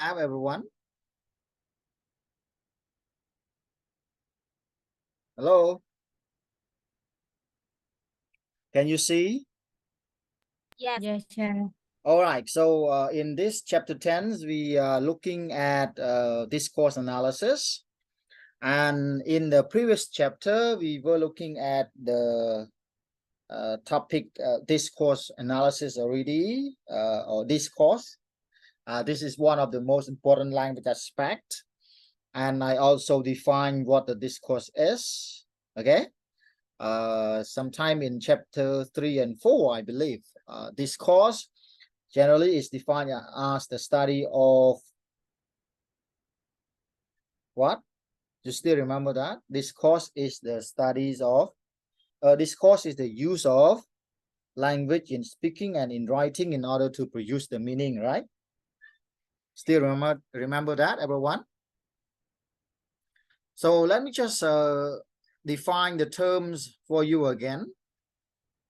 have, everyone? Hello? Can you see? Yes. Yes, sir. All right. So in this chapter 10, we are looking at discourse analysis. And in the previous chapter, we were looking at the topic discourse analysis already, or discourse. This is one of the most important language aspect. And I also define what the discourse is. Okay. Sometime in chapter 3 and 4, I believe. Discourse generally is defined as the study of what? You still remember that? Discourse is the studies of, discourse is the use of language in speaking and in writing in order to produce the meaning, right? Still remember that, everyone? So let me just define the terms for you again.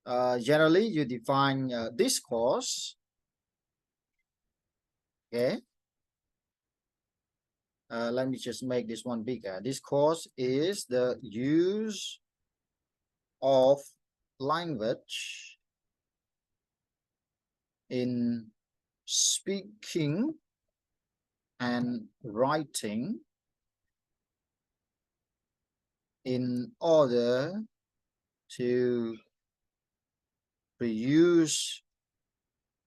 Generally, you define discourse. Okay. Let me just make this one bigger. Discourse is the use of language in speaking and writing in order to produce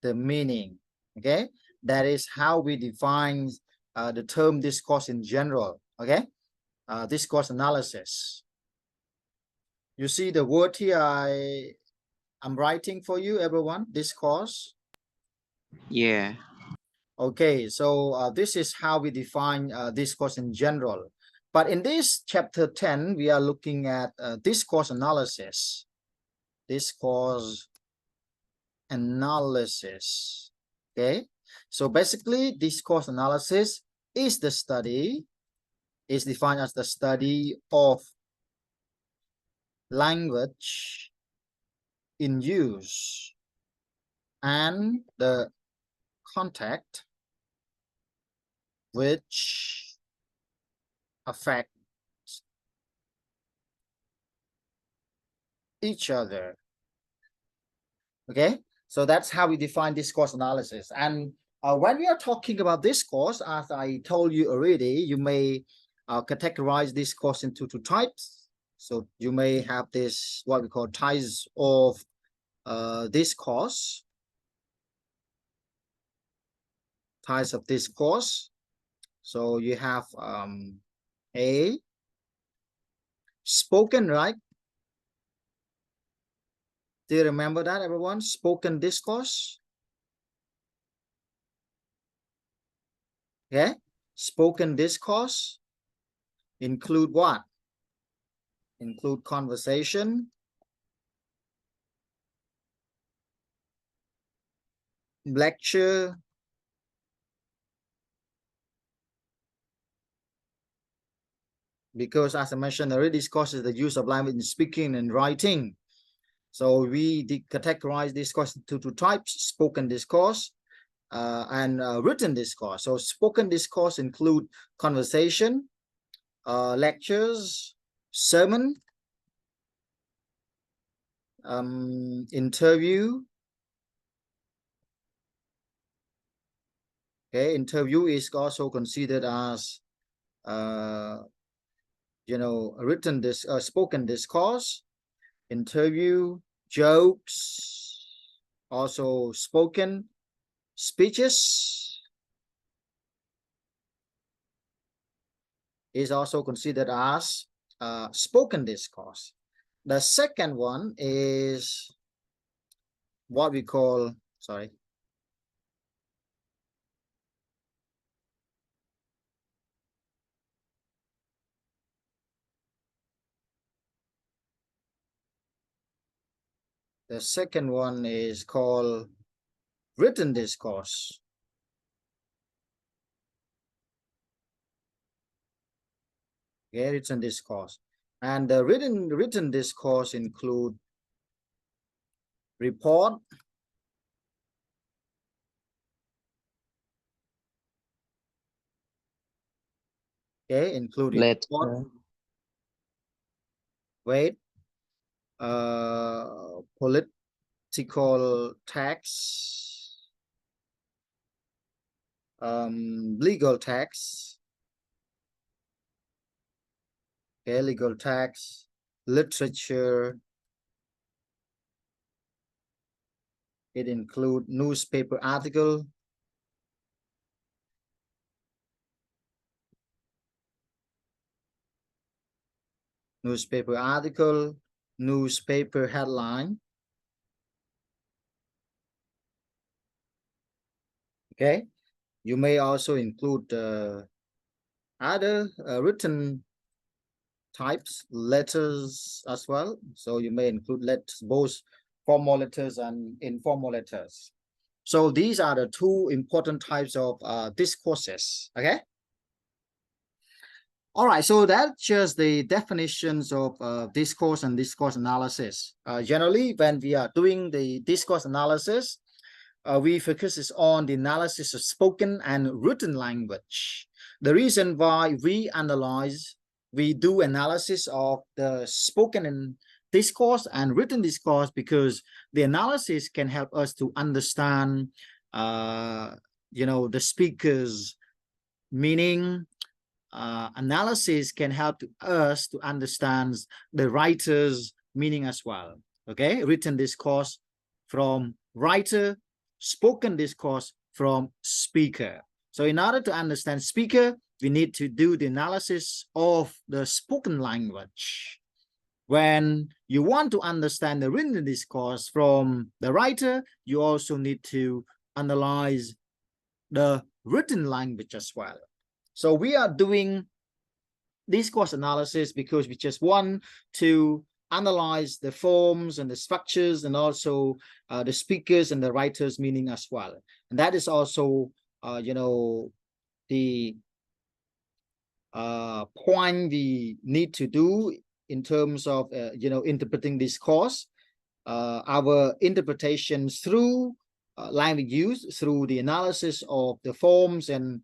the meaning. Okay, that is how we define the term discourse in general. Okay, discourse analysis. You see the word here I'm writing for you, everyone. Discourse. Yeah. Okay, so this is how we define discourse in general. But in this chapter 10, we are looking at discourse analysis. Discourse analysis. Okay, so basically, discourse analysis is the study, is defined as the study of language in use and the context which affect each other. Okay, so that's how we define discourse analysis. And when we are talking about discourse, as I told you already, you may categorize discourse into two types. So you may have this, what we call types of discourse. Types of discourse. So you have a spoken, right? Do you remember that, everyone? Spoken discourse. Okay, spoken discourse include what? Include conversation, lecture, because as I mentioned already, discourse is the use of language in speaking and writing. So we categorize discourse into two types: spoken discourse and written discourse. So spoken discourse include conversation, lectures, sermon, interview. Okay, interview is also considered as written spoken discourse. Interview, jokes, also spoken speeches is also considered as spoken discourse. The second one is what we call, sorry. The second one is called written discourse. Okay, written discourse. And the written discourse include report, Okay, including Letter. wait, political tax, legal tax, okay, legal tax, literature. It includes newspaper article, newspaper headline. Okay, you may also include other written types, letters as well. So you may include letters, both formal letters and informal letters. So these are the two important types of discourses. Okay. All right, so that's just the definitions of discourse and discourse analysis. Generally, when we are doing the discourse analysis, we focus on the analysis of spoken and written language. The reason why we do analysis of the spoken and discourse and written discourse, because the analysis can help us to understand, the speaker's meaning. Analysis can help us to understand the writer's meaning as well. Okay, written discourse from writer, spoken discourse from speaker. So in order to understand speaker, we need to do the analysis of the spoken language. When you want to understand the written discourse from the writer, you also need to analyze the written language as well. So we are doing discourse analysis because we just want to analyze the forms and the structures and also the speakers and the writers' meaning as well. And that is also, the point we need to do in terms of, interpreting discourse. Our interpretation through language use, through the analysis of the forms and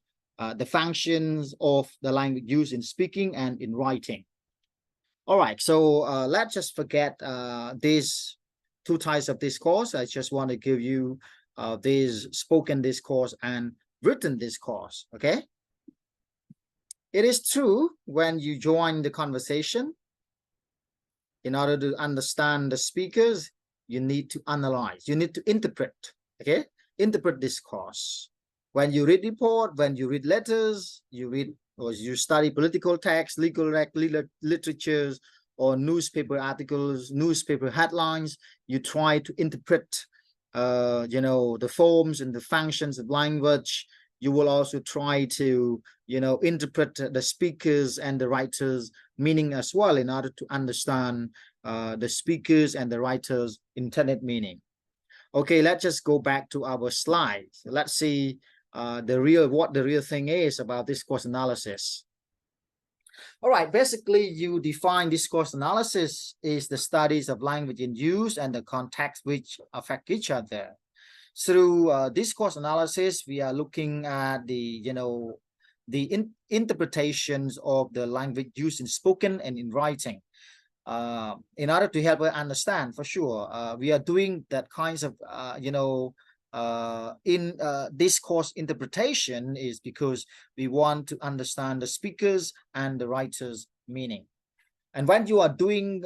the functions of the language used in speaking and in writing. All right, so let's just forget these two types of discourse. I just want to give you this spoken discourse and written discourse, okay? It is true, when you join the conversation, in order to understand the speakers, you need to analyze, you need to interpret, okay? Interpret discourse. When you read report, when you read letters, you read or you study political text, legal literatures, or newspaper articles, newspaper headlines, you try to interpret, the forms and the functions of language. You will also try to, interpret the speakers and the writers' meaning as well, in order to understand the speakers and the writers' intended meaning. Okay, let's just go back to our slides. Let's see what the real thing is about discourse analysis. All right, basically you define discourse analysis is the studies of language in use and the context which affect each other. Through discourse analysis, we are looking at the, interpretations of the language used in spoken and in writing. In order to help us understand, for sure, we are doing that kinds of, discourse interpretation is because we want to understand the speakers and the writer's meaning. And when you are doing,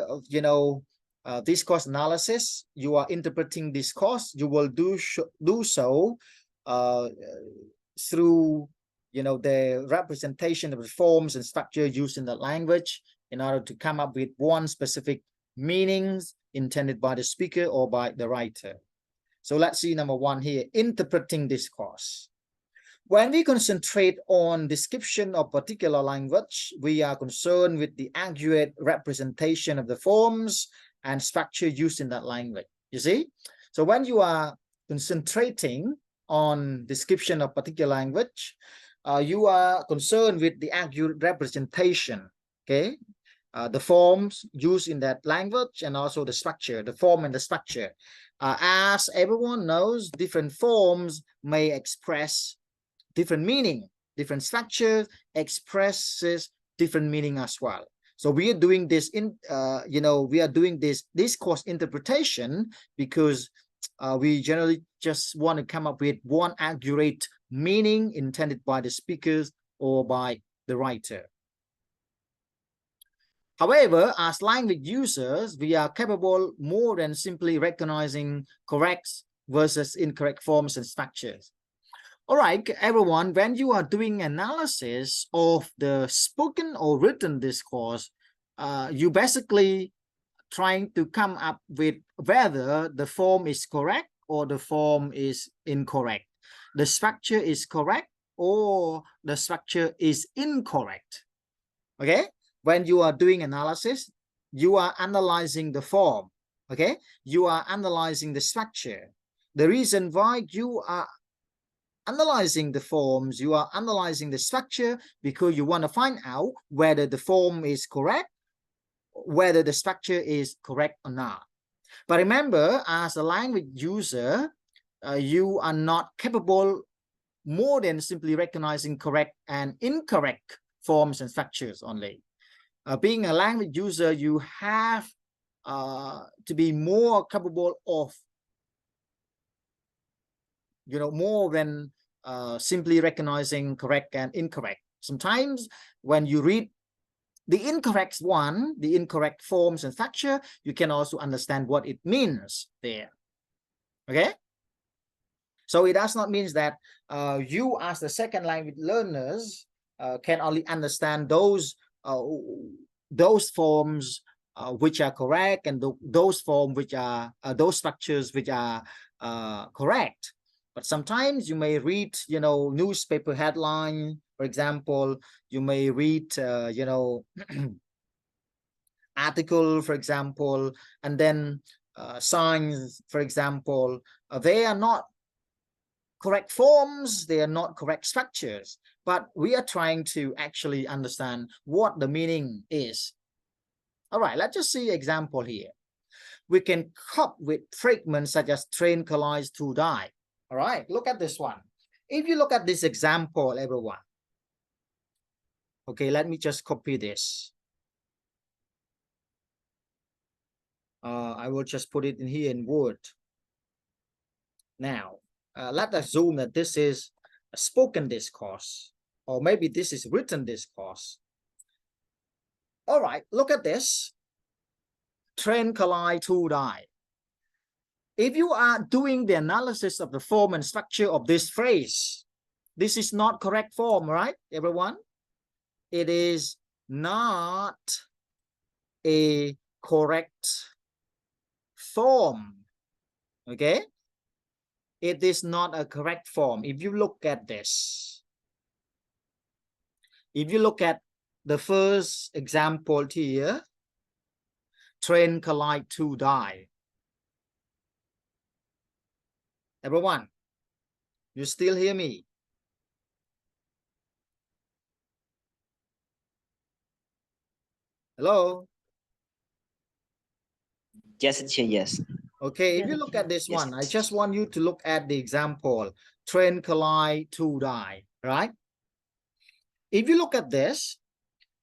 discourse analysis, you are interpreting discourse, you will do so through, the representation of the forms and structure used in the language, in order to come up with one specific meanings intended by the speaker or by the writer. So let's see number one here, interpreting discourse. When we concentrate on description of particular language, we are concerned with the accurate representation of the forms and structure used in that language. You see? So when you are concentrating on description of particular language, you are concerned with the accurate representation, okay? The forms used in that language and also the structure, the form and the structure. As everyone knows, different forms may express different meaning. different structures expresses different meaning as well. So we are doing this in, we are doing this discourse interpretation because we generally just want to come up with one accurate meaning intended by the speakers or by the writer. However, as language users, we are capable more than simply recognizing correct versus incorrect forms and structures. All right, everyone, when you are doing analysis of the spoken or written discourse, you basically trying to come up with whether the form is correct or the form is incorrect. The structure is correct or the structure is incorrect. Okay? When you are doing analysis, you are analyzing the form. Okay? You are analyzing the structure. The reason why you are analyzing the forms, you are analyzing the structure because you want to find out whether the form is correct, whether the structure is correct or not. But remember, as a language user, you are not capable more than simply recognizing correct and incorrect forms and structures only. Being a language user, you have to be more capable of, more than simply recognizing correct and incorrect. Sometimes when you read the incorrect one, the incorrect forms and structure, you can also understand what it means there. Okay? So it does not mean that you as the second language learners can only understand those forms which are correct and those forms which are those structures which are correct. But sometimes you may read, newspaper headline, for example. You may read, article, for example, and then signs, for example. They are not correct forms, they are not correct structures, but we are trying to actually understand what the meaning is. All right, let's just see an example here. We can cope with fragments such as train collides to die. All right, look at this one. If you look at this example, everyone. Okay, let me just copy this. I will just put it in here in Word. Now, let us assume that this is a spoken discourse, or maybe this is written discourse. All right, look at this. Train collide to die. If you are doing the analysis of the form and structure of this phrase, this is not correct form, right, everyone? It is not a correct form, okay? It is not a correct form. If you look at this, if you look at the first example here, train collide to die. Everyone, you still hear me? Hello? Yes, teacher, yes. Okay, if you look at this one, I just want you to look at the example, train collide to die, right? If you look at this,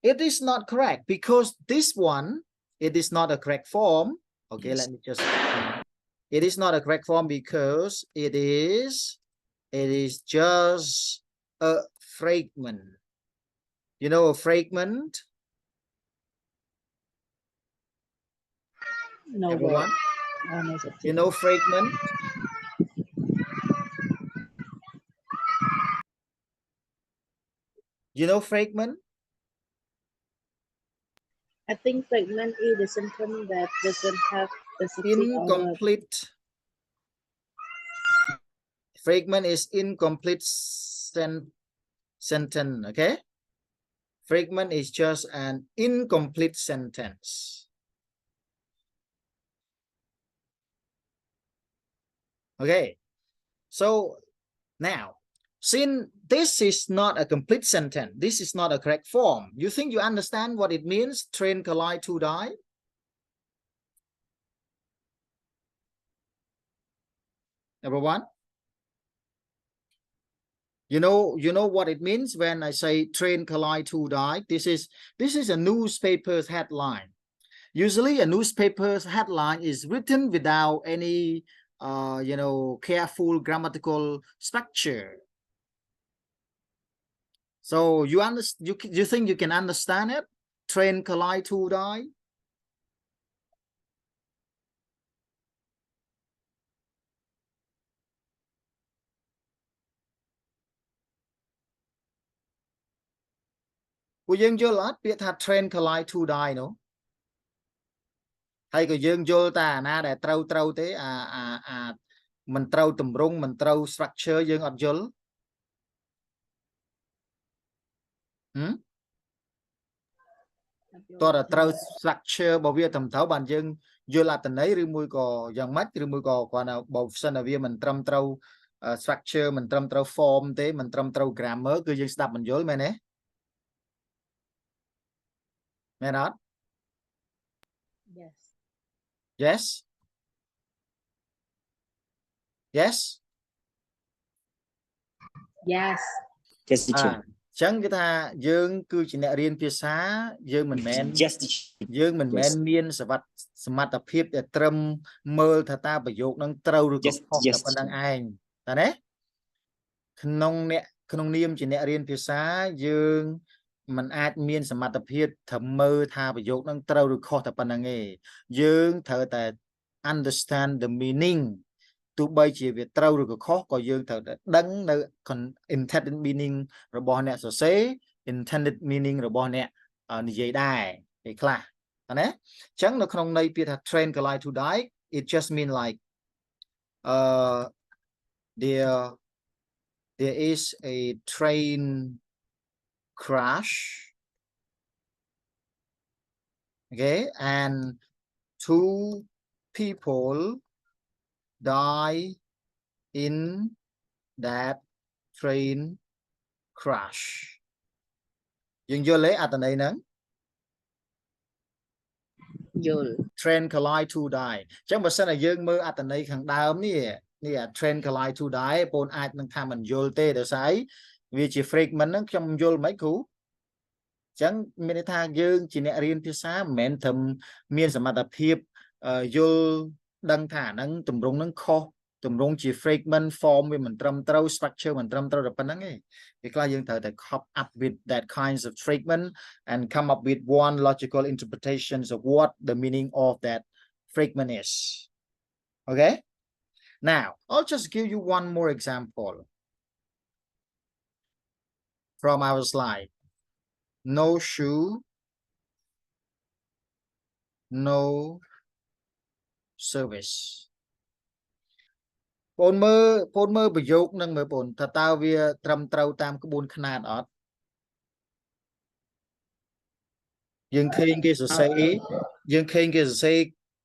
it is not correct because this one, it is not a correct form. Okay, yes. Let me just, it is not a correct form because it is just a fragment. You know a fragment? No, everyone? no, You know fragment? You know fragment? I think fragment is the sentence that doesn't have the subject Incomplete. Fragment is incomplete sentence, okay? Fragment is just an incomplete sentence. Okay, so now, since this is not a complete sentence, this is not a correct form, you think you understand what it means, train collide to die? Everyone? You know what it means when I say train collide two die. This is a newspaper's headline. Usually a newspaper's headline is written without any careful grammatical structure. So you think you can understand it? Train collide two die. Cô dương vô lát biết thật train collide two die nữa. Hay cô dương vô ta na để trâu thế mình trâu tùm rung mình trâu structure dương ọt vô. Tôi là trâu structure bảo vệ tầm thảo bàn dương vô là tình ấy rư mùi cò dần mắt rư mùi cò quả nào bảo sân là vì mình trâm trâu structure mình trâm trâu form thế mình trâm trâu grammar cứ dương stop mình vô mẹ nè. Mẹ đó. Yes. Yes. Yes. Yes. Yes, teacher. Chẳng cái ta dương cứ chỉ nè riêng phía xa dương mình men Yes, teacher. dương mình men miên sẽ vật mặt tập hiệp để trâm mơ thật ta bởi dụ nâng trâu rồi Yes, có yes, tập năng anh ta đấy không niêm chỉ nè riêng phía xa dương mình ai miên sẽ mặt tập hiệp thầm mơ tha bởi dụ nâng trâu rồi khó tập năng nghề dương thở tại understand the meaning tụ bay chỉ việc trâu rồi khó có dương thở đấng nơi còn intended meaning rồi bỏ nè sở xế intended meaning rồi bỏ nè như vậy đài thì là đấy chẳng nó không này biết là train collide to die it just mean like there is a train crash, okay, and two people die in that train crash. Dương vô lấy ở đây nè. Train collide to die. Chẳng mà sao là dương mơ ở đây khẳng đào nè. Nè train collide to die. Bọn ai nâng tham mình vô tê để sai. Vì chỉ fragment nó trong vô mấy cú. Chẳng mình tha dương chỉ nè riêng phía xa mẹn thầm miên sẵn mặt tập hiệp vô đăng thả nâng tùm rung nâng khó. Tùm rung chỉ fragment form vì mình trâm trâu structure mình trâm trâu được phần nâng ấy. Thì là dương thở cop up with that kinds of fragment and come up with one logical interpretations of what the meaning of that fragment is. Okay? Now, I'll just give you one more example from our slide. No shoe, no service. Pôn mơ bởi dốc nâng mơ pôn thật tao vì trầm trâu tam cái buôn khăn ọt. Dương khinh kia sẽ xây dương khinh kia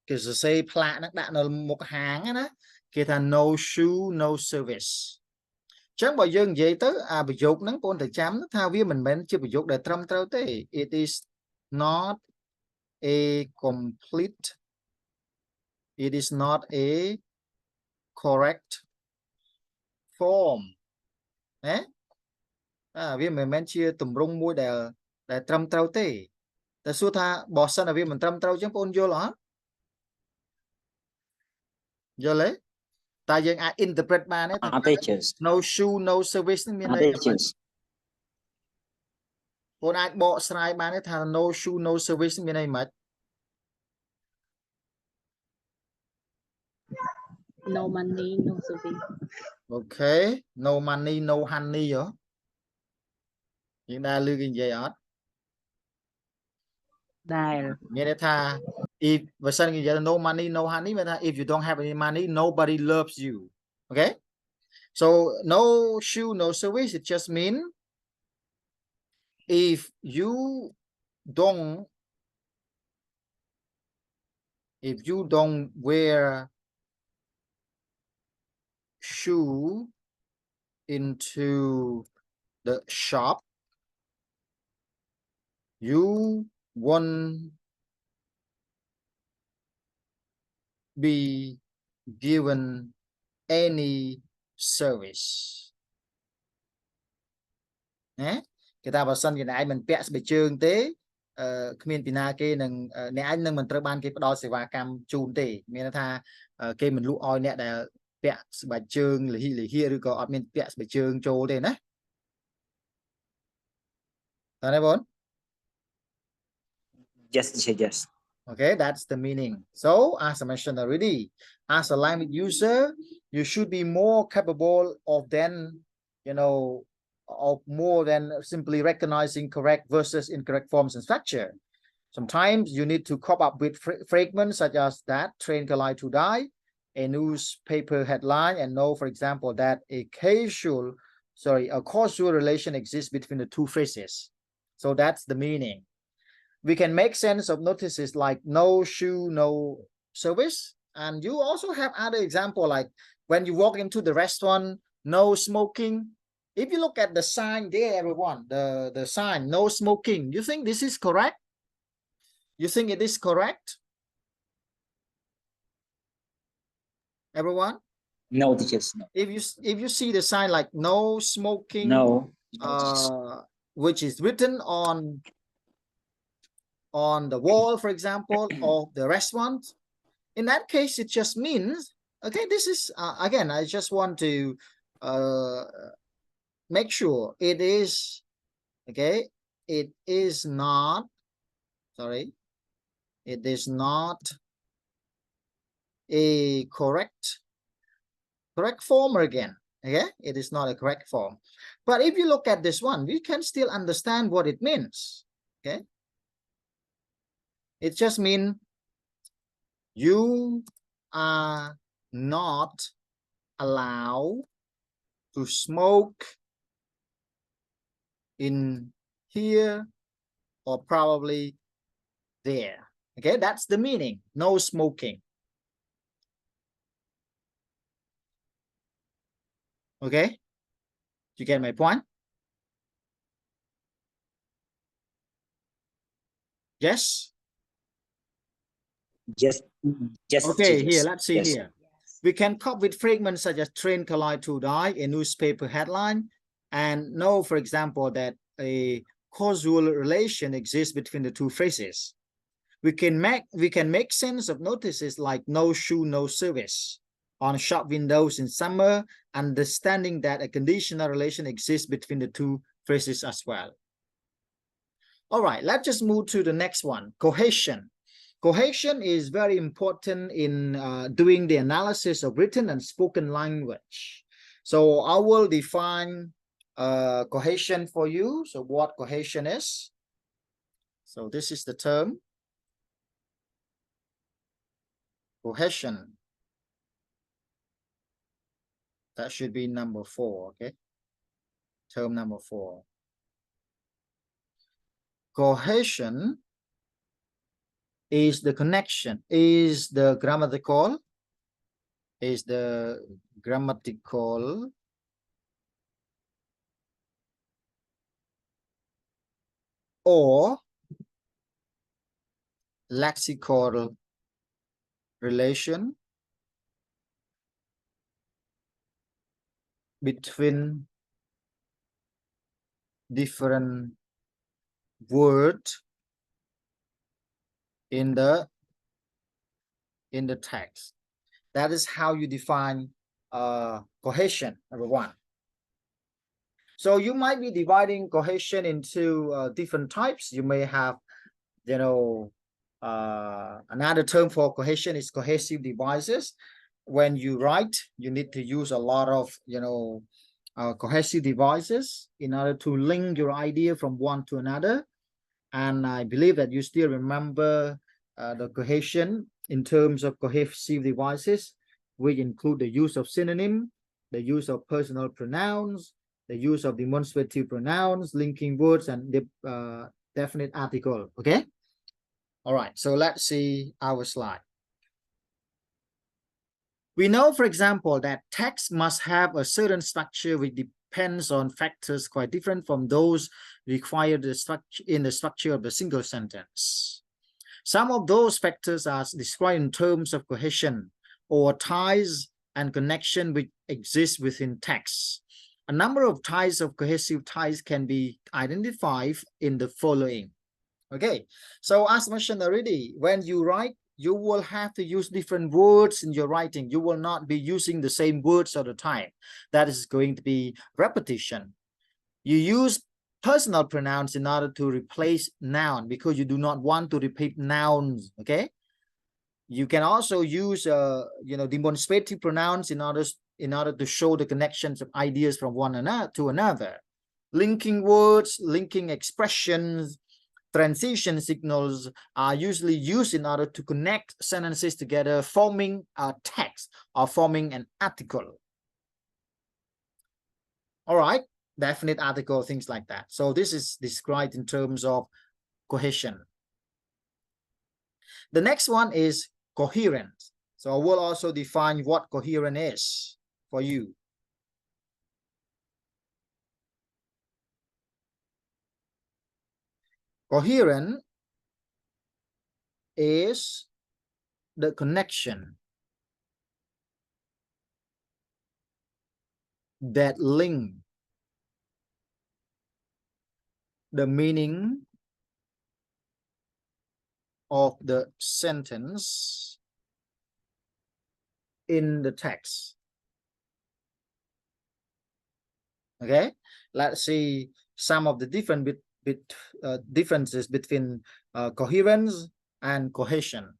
sẽ xây plạ nó đã là một hàng á kia là no shoe no service. Chẳng bao dương vậy tới bởi dốc nâng pôn thời chám nó thao vì mình chưa bởi dốc để trầm trâu tế. It is not a complete, it is not a correct form. Vì mình chia tùm rung môi để trầm trâu tế. Tại sao tha bỏ sân là vì mình trầm trâu chẳng ôn vô lắm. Vô lấy. Ta dân interpret ba này. No shoe, no service. Còn ai bỏ sài ba này thà no shoe, no service bên này mất. No money, no service. Okay. No money, no honey rồi. Nhưng ta lưu kinh dây ớt. Đài. Nghe đây tha. If và sân kinh dây no money, no honey. If you don't have any money, nobody loves you. Okay. So no shoe, no service. It just means if you don't wear shoe into the shop, you won't be given any service. Nè, cái ta bảo sân cái này mình bẻ bị trường tế miền pina kia nâng nè anh nâng mìnhត្រូវបានគេផ្ដល់សេវាកម្មជូនទេមានថាគេមិនលក់ឲ្យអ្នកដែលពាក់ស្បែកជើងលិហិឬក៏អត់មានពាក់ស្បែកជើងចូលទេណាតើណាបង Yes, teacher, yes. Okay, that's the meaning. So, as I mentioned already, as a language user, you should be more capable of then, you know, of more than simply recognizing correct versus incorrect forms and structure. Sometimes you need to come up with fragments such as that train collide to die, a newspaper headline, and know, for example, that a causal relation exists between the two phrases. So that's the meaning. We can make sense of notices like no shoe, no service. And you also have other example like when you walk into the restaurant, no smoking. If you look at the sign there, everyone, the sign, no smoking, you think this is correct? You think it is correct? Everyone? No, teachers, no. If you see the sign like no smoking, No, teachers. which is written on the wall, for example, of the restaurant, in that case, it just means, okay, this is, again, I just want to make sure it is, okay, it is not, sorry, it is not a correct form again, okay? It is not a correct form. But if you look at this one, we can still understand what it means, okay? It just means you are not allowed to smoke in here or probably there. Okay, that's the meaning. No smoking. Okay, you get my point? Yes. Yes, yes. Okay, teachers. here, let's see Yes. here. We can cope with fragments such as train collide to die, a newspaper headline, and know, for example, that a causal relation exists between the two phrases. We can make sense of notices like no shoe, no service on shop windows in summer, understanding that a conditional relation exists between the two phrases as well. All right, let's just move to the next one, cohesion. Cohesion is very important in doing the analysis of written and spoken language. So I will define cohesion for you. So what cohesion is? So this is the term. Cohesion. That should be number 4, okay? Term number 4. Cohesion is the connection, is the grammatical or lexical relation between different words in the text. That is how you define cohesion, everyone. So you might be dividing cohesion into different types. You may have, you know, another term for cohesion is cohesive devices. When you write, you need to use a lot of, you know, cohesive devices in order to link your idea from one to another. And I believe that you still remember the cohesion in terms of cohesive devices, which include the use of synonym, the use of personal pronouns, the use of demonstrative pronouns, linking words, and the definite article. Okay. All right. So let's see our slide. We know, for example, that text must have a certain structure which depends on factors quite different from those required in the structure of the single sentence. Some of those factors are described in terms of cohesion or ties and connection which exist within text. A number of types of cohesive ties can be identified in the following. Okay, so as mentioned already, when you write, you will have to use different words in your writing. You will not be using the same words all the time. That is going to be repetition. You use personal pronouns in order to replace noun because you do not want to repeat nouns. Okay, you can also use demonstrative pronouns in order to show the connections of ideas from one another to another. Linking words, linking expressions, transition signals are usually used in order to connect sentences together, forming a text or forming an article. All right, definite article, things like that. So this is described in terms of cohesion. The next one is coherent. So I will also define what coherent is for you. Coherent is the connection that link the meaning of the sentence in the text. Okay, let's see some of the differences between coherence and cohesion.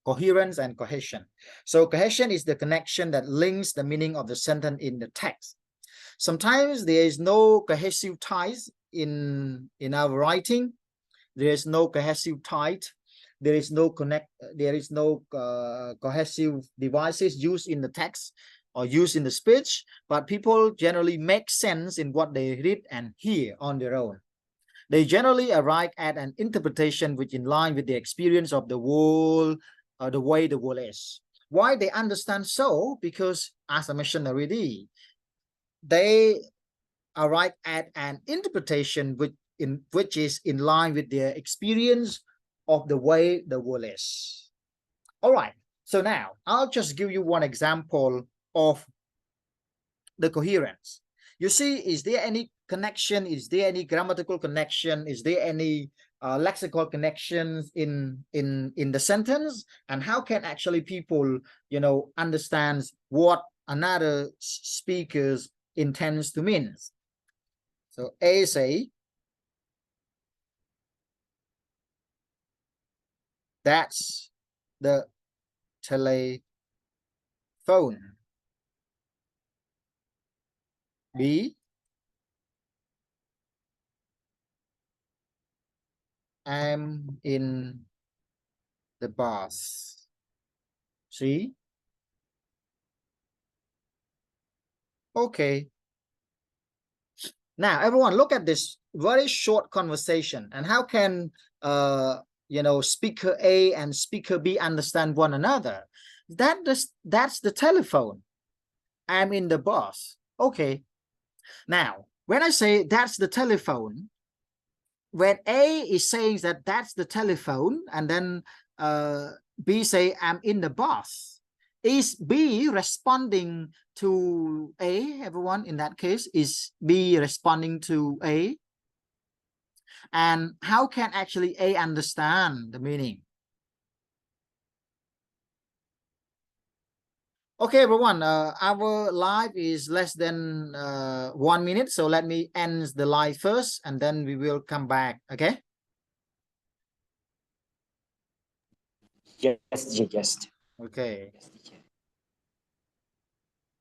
Coherence and cohesion. So cohesion is the connection that links the meaning of the sentence in the text. Sometimes there is no cohesive ties in our writing. There is no cohesive tie. There is no cohesive devices used in the text or used in the speech, but people generally make sense in what they read and hear on their own. They generally arrive at an interpretation which in line with the experience of the world, the way the world is. Why they understand so? Because as I mentioned already, they arrive at an interpretation which is in line with their experience of the way the world is. All right, so now I'll just give you one example of the coherence. You see, is there any connection? Is there any grammatical connection? Is there any lexical connections in the sentence? And how can actually people, understand what another speaker's intends to mean? So A say, that's the telephone. B, I'm in the bus. C, okay. Now, everyone, look at this very short conversation. And how can, speaker A and speaker B understand one another? That's the telephone. I'm in the bus. Okay. Now, when I say that's the telephone, when A is saying that that's the telephone, and then B say I'm in the bus, is B responding to A? Everyone, in that case, is B responding to A? And how can actually A understand the meaning? Okay, everyone, our live is less than 1 minute, so let me end the live first, and then we will come back, okay? Yes, teacher, just. Okay. Yes, teacher.